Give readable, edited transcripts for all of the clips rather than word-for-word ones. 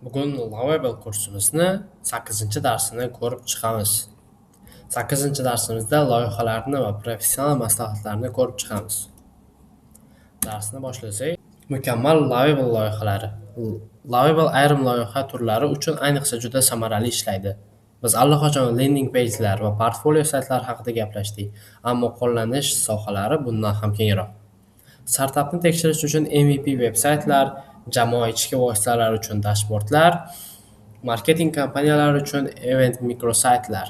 Bugun Lovable kursimizni 8-darsini ko'rib chiqamiz. 8-darsimizda loyihalarni va professional maslahatlarni ko'rib chiqamiz. Darsni boshlasak, mukammal Lovable loyihalari. Lovable ayrim loyiha turlari uchun ayniqsa juda samarali ishlaydi. Biz allaqachon landing page'lar va portfolio saytlari haqida gaplashdik, ammo qo'llanish sohalari bundan ham kengroq. Startapni tekshirish uchun MVP veb-saytlar, jamoa ichki vositalar uchun dashbordlar, marketing kompaniyalari uchun event mikrosaytlar.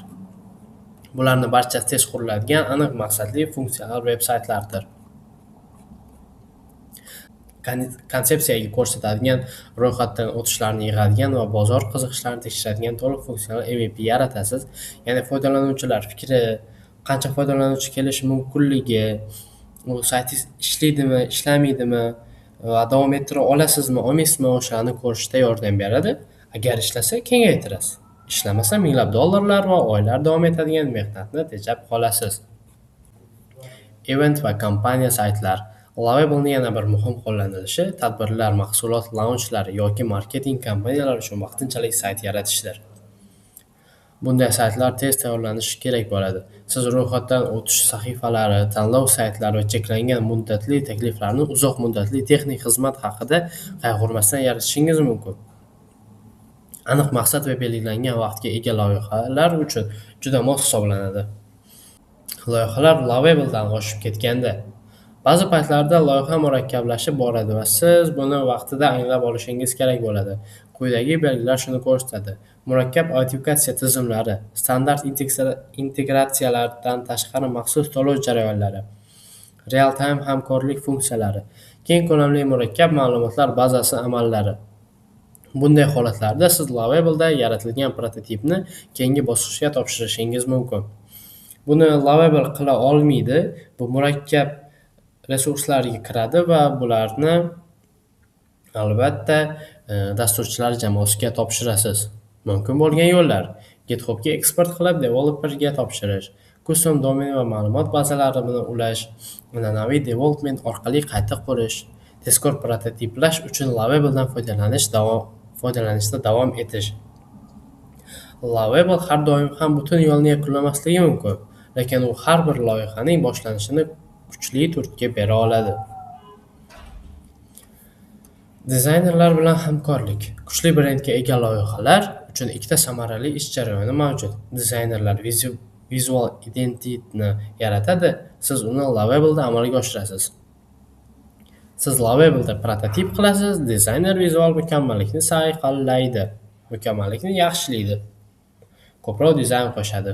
Bularning barchasi tez quriladigan, aniq maqsadli funksional veb-saytlardir. Konsepsiyaga ko'rsatadigan, ro'yxatdan o'tishlarni yig'adigan va bozor qiziqishlarini tekshiradigan to'liq funksional MVP yaratasiz. Ya'ni foydalanuvchilar fikri, qancha foydalanuvchi kelishi mumkinligi, u saytingiz ishlaydimi, ishlamaydimi va davom ettira olasizmi, olmaysizmi o'shalarni ko'rishda yordam beradi. Agar ishlasa kengaytirasiz. Ishlamasa minglab dollarlar va oylar davom etadigan mehnatni tejab qolasiz. Event va kompaniya saytlar. Lovable'ning yana bir muhim qo'llanilishi tadbirlar, mahsulot launchlari yoki marketing kompaniyalari uchun vaqtinchalik sayt yaratishdir. Bunday saytlar tez tayyorlanishi kerak bo'ladi. Siz ro'yxatdan o'tish sahifalari, tanlov saytlari va cheklangan muddatli takliflarni uzoq muddatli texnik xizmat haqida qayg'urmasdan yaratishingiz mumkin. Aniq maqsad va belgilangan vaqtga ega loyihalar uchun juda mos hisoblanadi. Loyihalar Lovable'dan oshib ketganda ba'zi paytlarda loyiha murakkablashib boradi va siz buni vaqtida anglab olishingiz kerak bo'ladi. Quyidagi belgilar shuni ko'rsatadi. Murakkab autentifikatsiya tizimlari, standart integratsiyalardan tashqari maxsus to'lov jarayonlari, real-time hamkorlik funksiyalari, keng ko'lamli murakkab ma'lumotlar bazasi amallari. Bunday holatlarda siz Lovable'da yaratilgan prototipni keyingi bosqichga topshirishingiz mumkin. Buni Lovable qila olmaydi. Bu murakkab resurslarga kiradi va bularni albatta dasturchilar jamoasiga topshirasiz. Mumkin bo'lgan yo'llar: GitHubga eksport qilib developerga topshirish, custom domen va ma'lumot bazalarini ulash, an'anaviy development orqali qayta qurish, tezkor prototiplash uchun Lovable'dan foydalanishda davom etish. Lovable har doim ham butun yo'lni yakunlamasligi mumkin, lekin u har bir loyihaning boshlanishini kuchli turtki bera oladi. Dizaynerlar bilan hamkorlik. Kuchli brendga ega loyihalar uchun ikkita samarali ish jarayoni mavjud. Dizaynerlar vizual identityni yaratadi, siz uni Lovable'da amalga oshirasiz. Siz Lovable'da prototip qilasiz, dizayner vizual mukammallikni yaxshilaydi. Ko'proq dizayn qo'shadi.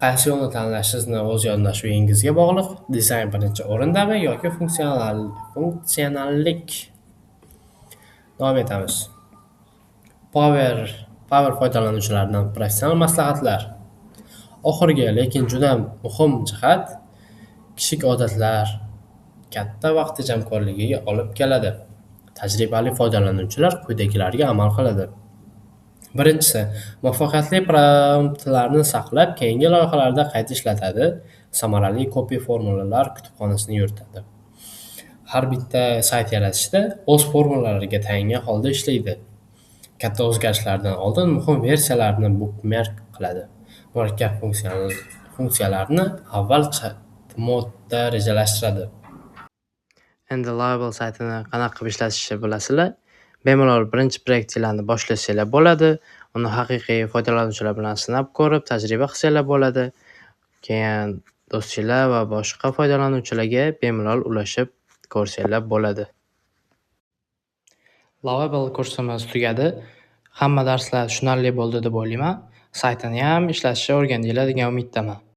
Qaysi yo'lni tanlashingizni o'z yondashuvingizga bog'liq. Dizayn birinchi o'rindami yoki funksionallik? Davom etamiz. Power foydalanuvchilaridan professional maslahatlar. Oxirgi, lekin juda muhim jihat kichik odatlar katta vaqt tejamkorligiga olib keladi. Tajribali foydalanuvchilar quyidagilarga amal qiladi. Birinchisi, muvaffaqiyatli promptlarni saqlab, keyingi loyihalarda qayta ishlatadi, samarali copy formulalar kutubxonasini yuritadi. Har bitta sayt yaratishda o'z formulalariga tayangan holda ishlaydi. Katta o'zgarishlardan oldin muhim versiyalarni bookmark qiladi. Murakkab funksiyalarni avval modda rejalashtiradi. Endi Lovable saytini qanaqa qilib ishlatishni bilasizlar? Bemalol birinchi proyektinglarni boshlashinglar bo'ladi. Uni haqiqiy foydalanuvchilar bilan sinab ko'rib, tajriba qilsanglar bo'ladi. Keyin do'stlar va boshqa foydalanuvchilarga bemalol ulashib ko'rsanglar bo'ladi. Lovable kursimiz tugadi. Hamma darslar tushunarli bo'ldi deb o'ylayman. Saytini ham ishlatishni o'rgandinglar degan umiddaman.